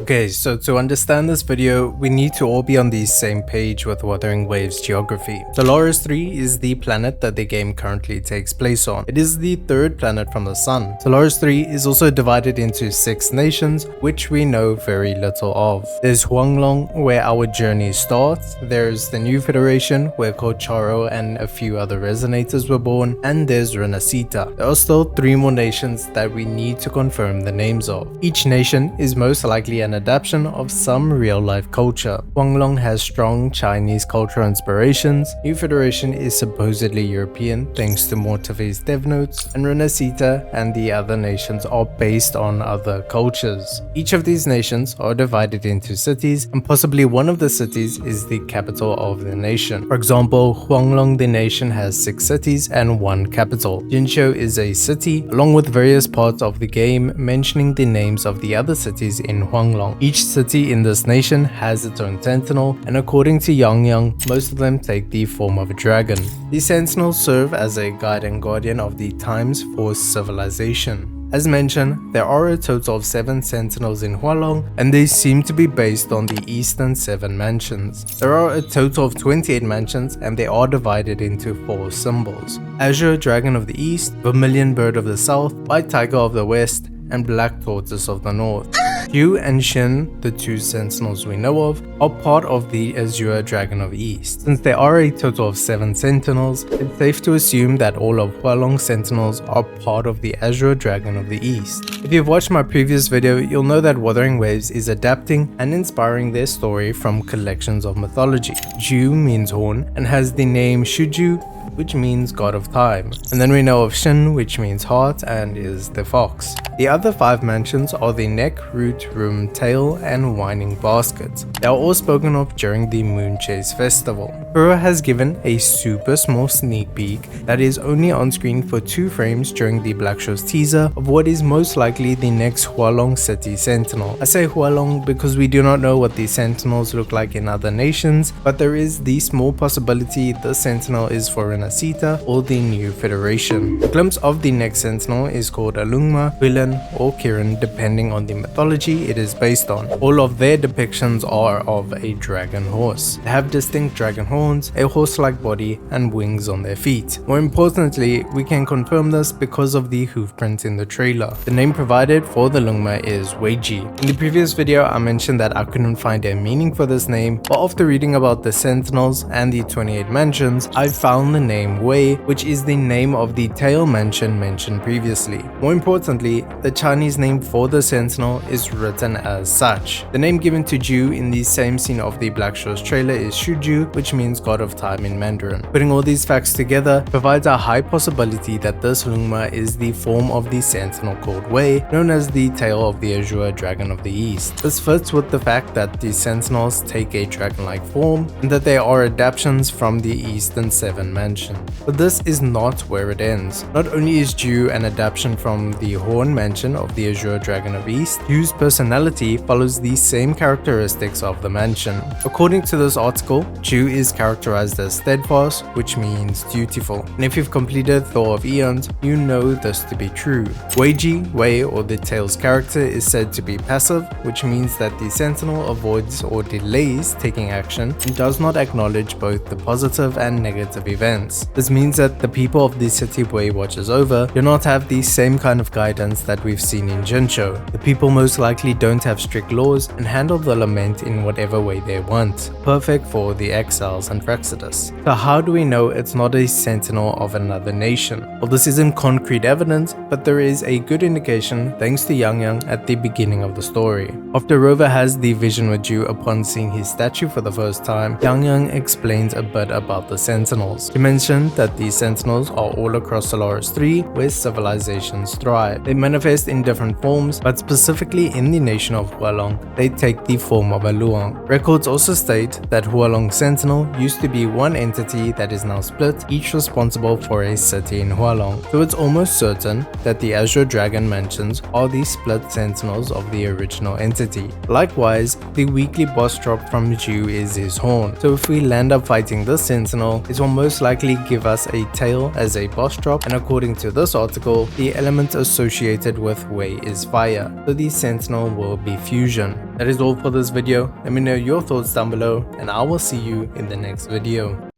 Okay, so to understand this video, we need to all be on the same page with Wuthering Waves geography. Solaris 3 is the planet that the game currently takes place on. It is the third planet from the sun. Solaris 3 is also divided into 6 nations, which we know very little of. There's Huanglong, where our journey starts. There's the New Federation, where Kocharo and a few other resonators were born. And there's Rinascita. There are still 3 more nations that we need to confirm the names of. Each nation is most likely an adaptation of some real-life culture. Huanglong has strong Chinese cultural inspirations, New Federation is supposedly European thanks to Morteve's dev notes, and Rinascita and the other nations are based on other cultures. Each of these nations are divided into cities, and possibly one of the cities is the capital of the nation. For example, Huanglong the nation has 6 cities and 1 capital. Jinzhou is a city, along with various parts of the game mentioning the names of the other cities in Huanglong. Each city in this nation has its own Sentinel, and according to Yang, most of them take the form of a dragon. These Sentinels serve as a guide and guardian of the times for civilization. As mentioned, there are a total of 7 Sentinels in Hualong, and they seem to be based on the Eastern 7 mansions. There are a total of 28 mansions, and they are divided into 4 symbols: Azure, Dragon of the East; Vermilion, Bird of the South; White Tiger of the West; and Black Tortoise of the North. Yu and Shin, the 2 Sentinels we know of, are part of the Azure Dragon of the East. Since there are a total of 7 Sentinels, it's safe to assume that all of Hualong's Sentinels are part of the Azure Dragon of the East. If you've watched my previous video, you'll know that Wuthering Waves is adapting and inspiring their story from collections of mythology. Ju means horn and has the name Shuju, which means god of time. And then we know of Shin, which means heart and is the fox. The other 5 mansions are the neck, root, room, tail, and whining basket. They are all spoken of during the Moon Chase Festival. Kuro has given a super small sneak peek that is only on screen for 2 frames during the Black Show's teaser of what is most likely the next Hualong City Sentinel. I say Hualong because we do not know what the Sentinels look like in other nations, but there is the small possibility the Sentinel is for Rinascita or the New Federation. A glimpse of the next Sentinel is called a Longma, Villain, or Kirin depending on the mythology it is based on. All of their depictions are of a dragon horse. They have distinct dragon horns, a horse-like body, and wings on their feet. More importantly, we can confirm this because of the hoof print in the trailer. The name provided for the Longma is Weiji. In the previous video I mentioned that I couldn't find a meaning for this name, but after reading about the Sentinels and the 28 mansions, I found the name Wei, which is the name of the tail mansion mentioned previously. More importantly, the Chinese name for the Sentinel is written as such. The name given to Ju in the same scene of the Black Show's trailer is Shuju, which means god of time in Mandarin. Putting all these facts together provides a high possibility that this Longma is the form of the Sentinel called Wei, known as the tail of the Azure Dragon of the East. This fits with the fact that the Sentinels take a dragon-like form and that they are adaptations from the Eastern 7 mansion. But this is not where it ends. Not only is Ju an adaptation from the Horn mansion of the Azure Dragon of East, Ju's personality follows the same characteristics of the mansion. According to this article, Ju is characterized as steadfast, which means dutiful. And if you've completed Thor of Eons, you know this to be true. Weiji, Wei, or the Tails character is said to be passive, which means that the Sentinel avoids or delays taking action and does not acknowledge both the positive and negative events. This means that the people of the city Wei watches over do not have the same kind of guidance that we've seen in Jinzhou. The people most likely don't have strict laws and handle the lament in whatever way they want. Perfect for the exiles and Frexodus. So how do we know it's not a sentinel of another nation? Well, this isn't concrete evidence, but there is a good indication thanks to Yang at the beginning of the story. After Rover has the vision with Ju upon seeing his statue for the first time, Yang explains a bit about the Sentinels. He mentioned that the Sentinels are all across Solaris 3 where civilizations thrive. They manifest in different forms, but specifically in the nation of Hualong, they take the form of a Luang. Records also state that Hualong Sentinel used to be one entity that is now split, each responsible for a city in Hualong. So it's almost certain that the Azure Dragon mansions are the split Sentinels of the original entity. Likewise, the weekly boss drop from Ju is his horn. So if we land up fighting this Sentinel, it will most likely likely give us a tail as a boss drop, and according to this article, the element associated with Wei is fire, so the Sentinel will be fusion. That is all for this video. Let me know your thoughts down below, and I will see you in the next video.